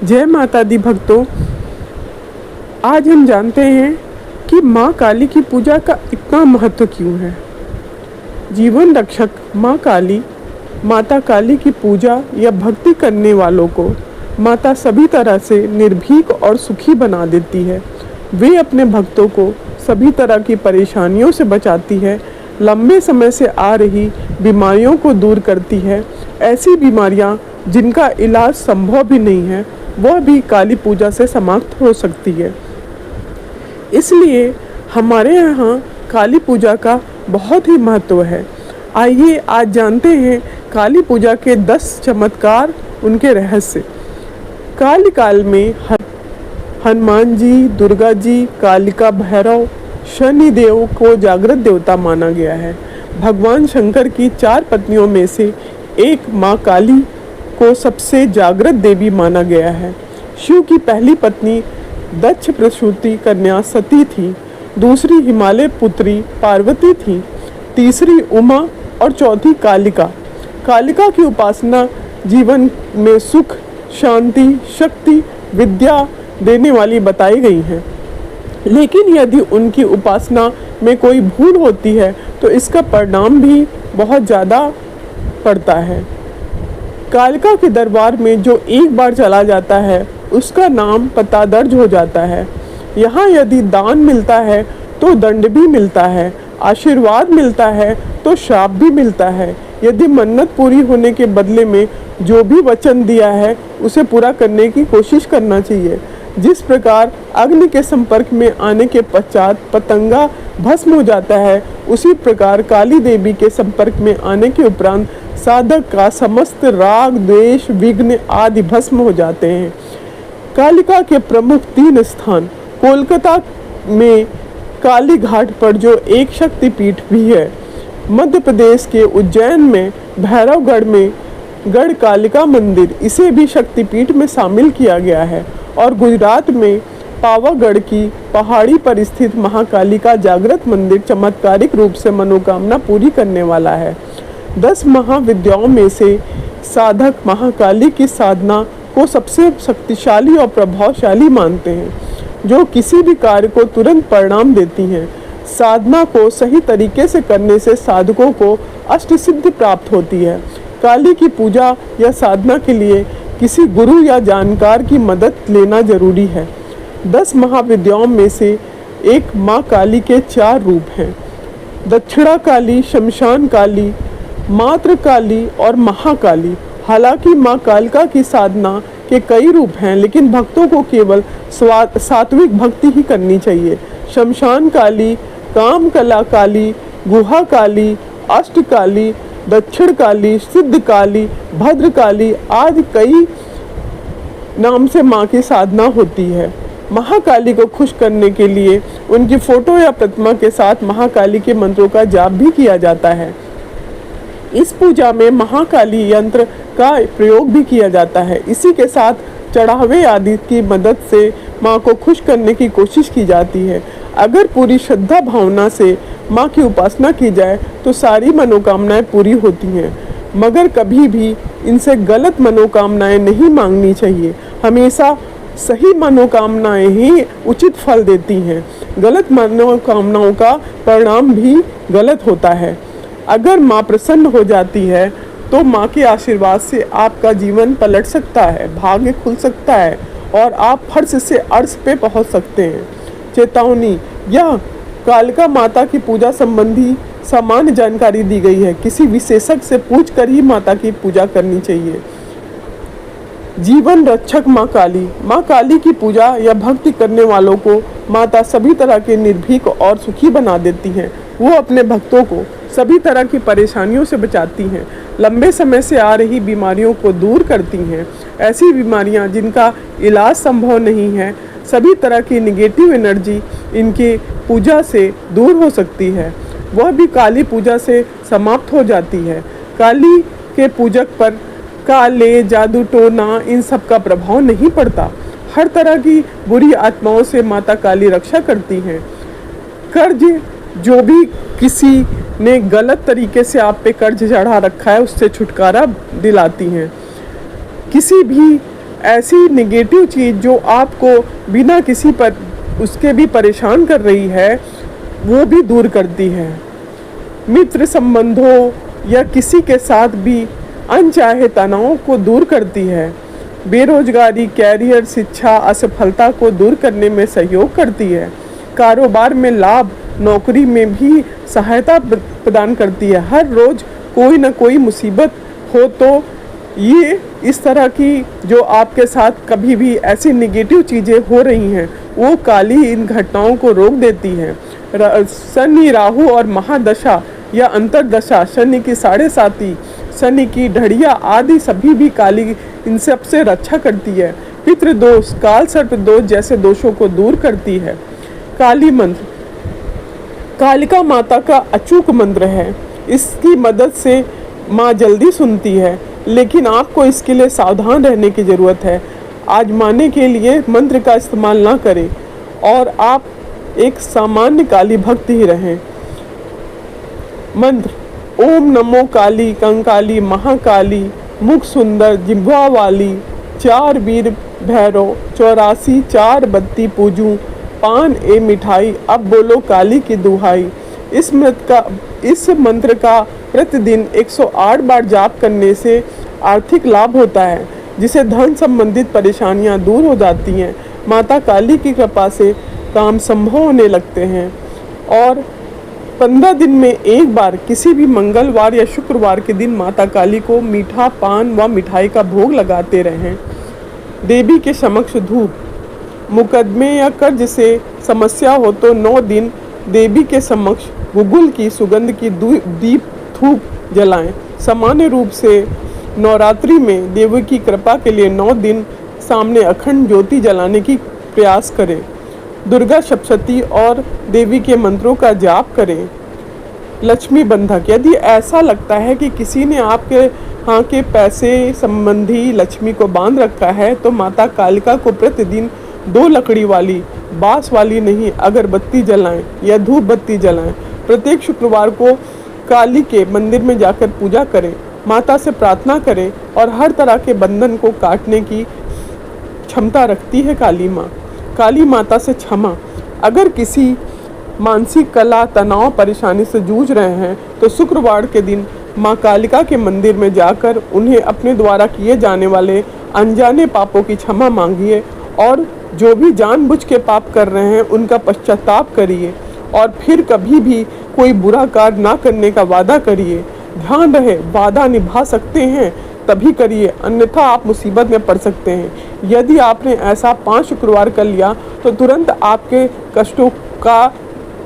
जय माता दी भक्तों, आज हम जानते हैं कि माँ काली की पूजा का इतना महत्व क्यों है। जीवन रक्षक माँ काली, माता काली की पूजा या भक्ति करने वालों को माता सभी तरह से निर्भीक और सुखी बना देती है। वे अपने भक्तों को सभी तरह की परेशानियों से बचाती है, लंबे समय से आ रही बीमारियों को दूर करती है। ऐसी बीमारियां जिनका इलाज संभव भी नहीं है, वह भी काली पूजा से समाप्त हो सकती है। इसलिए हमारे यहाँ काली पूजा का बहुत ही महत्व है। आइए आज जानते हैं काली पूजा के 10 चमत्कार, उनके रहस्य। काली काल में हनुमान जी, दुर्गा जी, कालिका, भैरव, शनि देव को जागृत देवता माना गया है। भगवान शंकर की 4 पत्नियों में से एक माँ काली को सबसे जागृत देवी माना गया है। शिव की पहली पत्नी दक्ष प्रसूति कन्या सती थी, दूसरी हिमालय पुत्री पार्वती थी, तीसरी उमा और चौथी कालिका। कालिका की उपासना जीवन में सुख, शांति, शक्ति, विद्या देने वाली बताई गई है। लेकिन यदि उनकी उपासना में कोई भूल होती है तो इसका परिणाम भी बहुत ज़्यादा पड़ता है। कालिका के दरबार में जो एक बार चला जाता है उसका नाम पता दर्ज हो जाता है। यहाँ यदि दान मिलता है तो दंड भी मिलता है, आशीर्वाद मिलता है तो श्राप भी मिलता है। यदि मन्नत पूरी होने के बदले में जो भी वचन दिया है उसे पूरा करने की कोशिश करना चाहिए। जिस प्रकार अग्नि के संपर्क में आने के पश्चात पतंगा भस्म हो जाता है, उसी प्रकार काली देवी के संपर्क में आने के उपरांत साधक का समस्त राग, द्वेष, विघ्न आदि भस्म हो जाते हैं। कालिका के प्रमुख 3 स्थान कोलकाता में काली घाट पर जो एक शक्तिपीठ भी है, मध्य प्रदेश के उज्जैन में भैरवगढ़ में गढ़ कालिका मंदिर, इसे भी शक्तिपीठ में शामिल किया गया है, और गुजरात में पावागढ़ की पहाड़ी पर स्थित महाकाली का जागृत मंदिर चमत्कारिक रूप से मनोकामना पूरी करने वाला है। 10 महाविद्याओं में से साधक महाकाली की साधना को सबसे शक्तिशाली और प्रभावशाली मानते हैं, जो किसी भी कार्य को तुरंत परिणाम देती हैं। साधना को सही तरीके से करने से साधकों को अष्टसिद्धि प्राप्त होती है। काली की पूजा या साधना के लिए किसी गुरु या जानकार की मदद लेना जरूरी है। 10 महाविद्याओं में से एक माँ काली के 4 रूप हैं: दक्षिणा काली, शमशान काली, मात्र काली और महाकाली। हालांकि माँ कालिका की साधना के कई रूप हैं, लेकिन भक्तों को केवल सात्विक भक्ति ही करनी चाहिए। शमशान काली, काम कला काली, गुहा काली, अष्ट काली, दक्षिण काली, सिद्ध काली, भद्र काली आदि कई नाम से माँ की साधना होती है। महाकाली को खुश करने के लिए उनकी फोटो या प्रतिमा के साथ महाकाली के मंत्रों का जाप भी किया जाता है। इस पूजा में महाकाली यंत्र का प्रयोग भी किया जाता है। इसी के साथ चढ़ावे आदि की मदद से माँ को खुश करने की कोशिश की जाती है। अगर पूरी श्रद्धा भावना से माँ की उपासना की जाए तो सारी मनोकामनाएं पूरी होती हैं, मगर कभी भी इनसे गलत मनोकामनाएं नहीं मांगनी चाहिए। हमेशा सही मनोकामनाएं ही उचित फल देती हैं। गलत मनोकामनाओं का परिणाम भी गलत होता है। अगर माँ प्रसन्न हो जाती है तो माँ के आशीर्वाद से आपका जीवन पलट सकता है, भाग्य खुल सकता है और आप फर्श से अर्श पे पहुँच सकते हैं। चेतावनी: यह कालिका माता की पूजा संबंधी सामान्य जानकारी दी गई है। किसी विशेषज्ञ से पूछकर ही माता की पूजा करनी चाहिए। जीवन रक्षक माँ काली। माँ काली की पूजा या भक्ति करने वालों को माता सभी तरह के निर्भीक और सुखी बना देती हैं। वो अपने भक्तों को सभी तरह की परेशानियों से बचाती हैं, लंबे समय से आ रही बीमारियों को दूर करती हैं। ऐसी बीमारियां जिनका इलाज संभव नहीं है, सभी तरह की निगेटिव एनर्जी इनके पूजा से दूर हो सकती है, वह भी काली पूजा से समाप्त हो जाती है। काली के पूजक पर काले, जादू टोना इन सब का प्रभाव नहीं पड़ता। हर तरह की बुरी आत्माओं से माता काली रक्षा करती हैं। कर्ज, जो भी किसी ने गलत तरीके से आप पे कर्ज चढ़ा रखा है, उससे छुटकारा दिलाती हैं। किसी भी ऐसी नेगेटिव चीज़ जो आपको बिना किसी पर उसके भी परेशान कर रही है वो भी दूर करती है। मित्र संबंधों या किसी के साथ भी अनचाहे तनाव को दूर करती है। बेरोजगारी, कैरियर, शिक्षा, असफलता को दूर करने में सहयोग करती है। कारोबार में लाभ, नौकरी में भी सहायता प्रदान करती है। हर रोज़ कोई ना कोई मुसीबत हो तो ये इस तरह की जो आपके साथ कभी भी ऐसी नेगेटिव चीज़ें हो रही हैं वो काली इन घटनाओं को रोक देती है। शनि, राहु और महादशा या अंतरदशा, शनि की 7.5, शनि की ढड़िया आदि सभी भी काली इन सब से रक्षा करती है। पितृदोष, काल सर्प दोष जैसे दोषों को दूर करती है। काली मंत्र कालिका माता का अचूक मंत्र है। इसकी मदद से माँ जल्दी सुनती है, लेकिन आपको इसके लिए सावधान रहने की ज़रूरत है। आजमाने के लिए मंत्र का इस्तेमाल ना करें और आप एक सामान्य काली भक्त ही रहें। मंत्र: ओम नमो काली कंकाली महाकाली मुख सुंदर जिह्वा वाली, 4 वीर भैरव 84 4 बत्ती पूजूं, पान ए मिठाई अब बोलो काली की दुहाई। इस मंत्र का प्रतिदिन 108 बार जाप करने से आर्थिक लाभ होता है, जिसे धन संबंधित परेशानियां दूर हो जाती हैं। माता काली की कृपा से काम संभव होने लगते हैं। और 15 दिन में एक बार किसी भी मंगलवार या शुक्रवार के दिन माता काली को मीठा पान व मिठाई का भोग लगाते रहें। देवी के समक्ष धूप: मुकदमे या कर्ज से समस्या हो तो 9 दिन देवी के समक्ष गुगुल की सुगंध की दीप धूप जलाएं। सामान्य रूप से नवरात्रि में देवी की कृपा के लिए 9 दिन सामने अखंड ज्योति जलाने की प्रयास करें। दुर्गा सप्तशती और देवी के मंत्रों का जाप करें। लक्ष्मी बंधक: यदि ऐसा लगता है कि किसी ने आपके यहाँ के पैसे संबंधी लक्ष्मी को बांध रखा है तो माता कालिका को प्रतिदिन 2 लकड़ी वाली, बांस वाली नहीं, अगरबत्ती जलाएं या धूप बत्ती जलाएं। प्रत्येक शुक्रवार को काली के मंदिर में जाकर पूजा करें, माता से प्रार्थना करें और हर तरह के बंधन को काटने की क्षमता रखती है काली माँ। काली माता से क्षमा: अगर किसी मानसिक कला, तनाव, परेशानी से जूझ रहे हैं तो शुक्रवार के दिन माँ कालिका के मंदिर में जाकर उन्हें अपने द्वारा किए जाने वाले अनजाने पापों की क्षमा मांगिए और जो भी जानबूझ के पाप कर रहे हैं उनका पश्चाताप करिए और फिर कभी भी कोई बुरा कार्य ना करने का वादा करिए। ध्यान रहे, वादा निभा सकते हैं तभी करिए, अन्यथा आप मुसीबत में पड़ सकते हैं। यदि आपने ऐसा 5 शुक्रवार कर लिया तो तुरंत आपके कष्टों का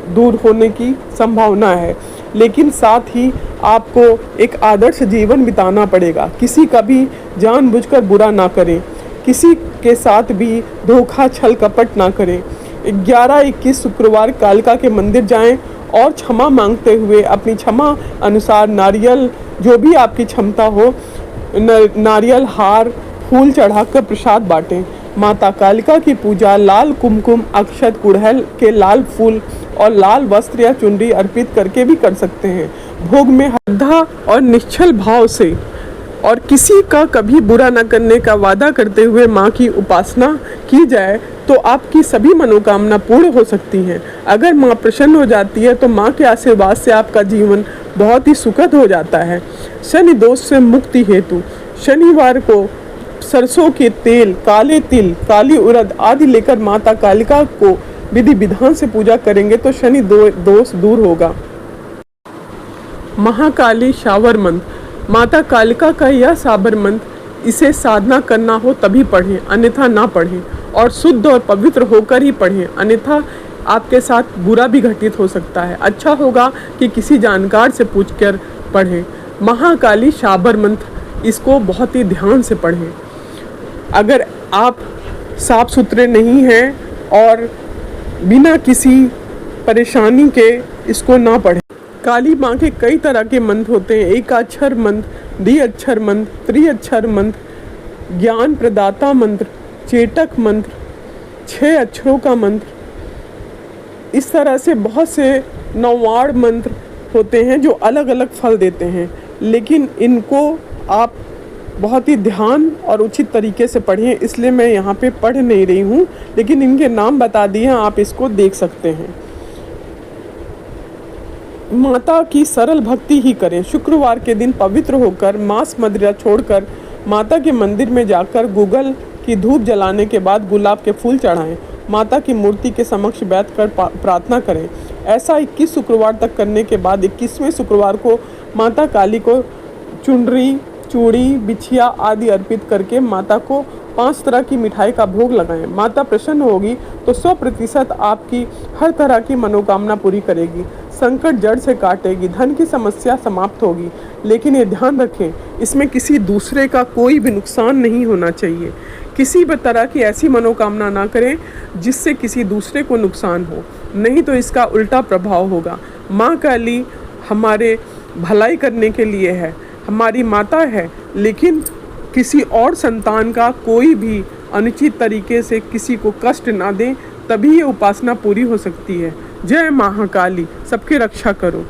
दूर होने की संभावना है, लेकिन साथ ही आपको एक आदर्श जीवन बिताना पड़ेगा। किसी का भी जानबूझकर बुरा ना करें, किसी के साथ भी धोखा, छल, कपट ना करें। 11-21 शुक्रवार कालिका के मंदिर जाएं और क्षमा मांगते हुए अपनी क्षमा अनुसार नारियल, जो भी आपकी क्षमता हो, नारियल, हार, फूल चढ़ाकर प्रसाद बांटें। माता कालिका की पूजा लाल कुमकुम, अक्षत, गुड़हल के लाल फूल और लाल वस्त्र या चुनरी अर्पित करके भी कर सकते हैं। भोग में श्रद्धा और निश्चल भाव से और किसी का कभी बुरा न करने का वादा करते हुए माँ की उपासना की जाए तो आपकी सभी मनोकामना पूर्ण हो सकती हैं। अगर माँ प्रसन्न हो जाती है तो माँ के आशीर्वाद से आपका जीवन बहुत ही सुखद हो जाता है। शनि दोष से मुक्ति हेतु शनिवार को सरसों के तेल, काले तिल, काली उड़द आदि लेकर माता कालिका को विधि विधान से पूजा करेंगे तो शनि दोष दूर होगा। महाकाली शावर मंत्र: माता कालिका का यह साबर मंत्र, इसे साधना करना हो तभी पढ़ें, अन्यथा ना पढ़ें, और शुद्ध और पवित्र होकर ही पढ़ें, अन्यथा आपके साथ बुरा भी घटित हो सकता है। अच्छा होगा कि किसी जानकार से पूछकर पढ़ें। महाकाली शाबर मंत्र, इसको बहुत ही ध्यान से पढ़ें। अगर आप साफ सुथरे नहीं हैं और बिना किसी परेशानी के इसको ना पढ़ें। काली माँ के कई तरह के मंत्र होते हैं: एकाक्षर मंत्र, द्विअक्षर मंत्र, त्रिअक्षर मंत्र, ज्ञान प्रदाता मंत्र, चेटक मंत्र, 6 अक्षरों का मंत्र। इस तरह से बहुत से 9 मंत्र होते हैं जो अलग अलग फल देते हैं, लेकिन इनको आप बहुत ही ध्यान और उचित तरीके से पढ़िए, इसलिए मैं यहाँ पे पढ़ नहीं रही हूँ, लेकिन इनके नाम बता दिए हैं, आप इसको देख सकते हैं। माता की सरल भक्ति ही करें। शुक्रवार के दिन पवित्र होकर मांस मदिरा छोड़कर माता के मंदिर में जाकर गूगल की धूप जलाने के बाद गुलाब के फूल चढ़ाएं। माता की मूर्ति के समक्ष बैठकर प्रार्थना करें। ऐसा 21 शुक्रवार तक करने के बाद 21वें शुक्रवार को माता काली को चुनरी, चूड़ी, बिछिया आदि अर्पित करके माता को 5 तरह की मिठाई का भोग लगाएं। माता प्रसन्न होगी तो 100% आपकी हर तरह की मनोकामना पूरी करेगी, संकट जड़ से काटेगी, धन की समस्या समाप्त होगी। लेकिन ये ध्यान रखें, इसमें किसी दूसरे का कोई भी नुकसान नहीं होना चाहिए। किसी भी तरह की ऐसी मनोकामना ना करें जिससे किसी दूसरे को नुकसान हो, नहीं तो इसका उल्टा प्रभाव होगा। माँ काली हमारे भलाई करने के लिए है, हमारी माता है, लेकिन किसी और संतान का कोई भी अनुचित तरीके से किसी को कष्ट ना दें, तभी ये उपासना पूरी हो सकती है। जय महाकाली, सबकी रक्षा करो।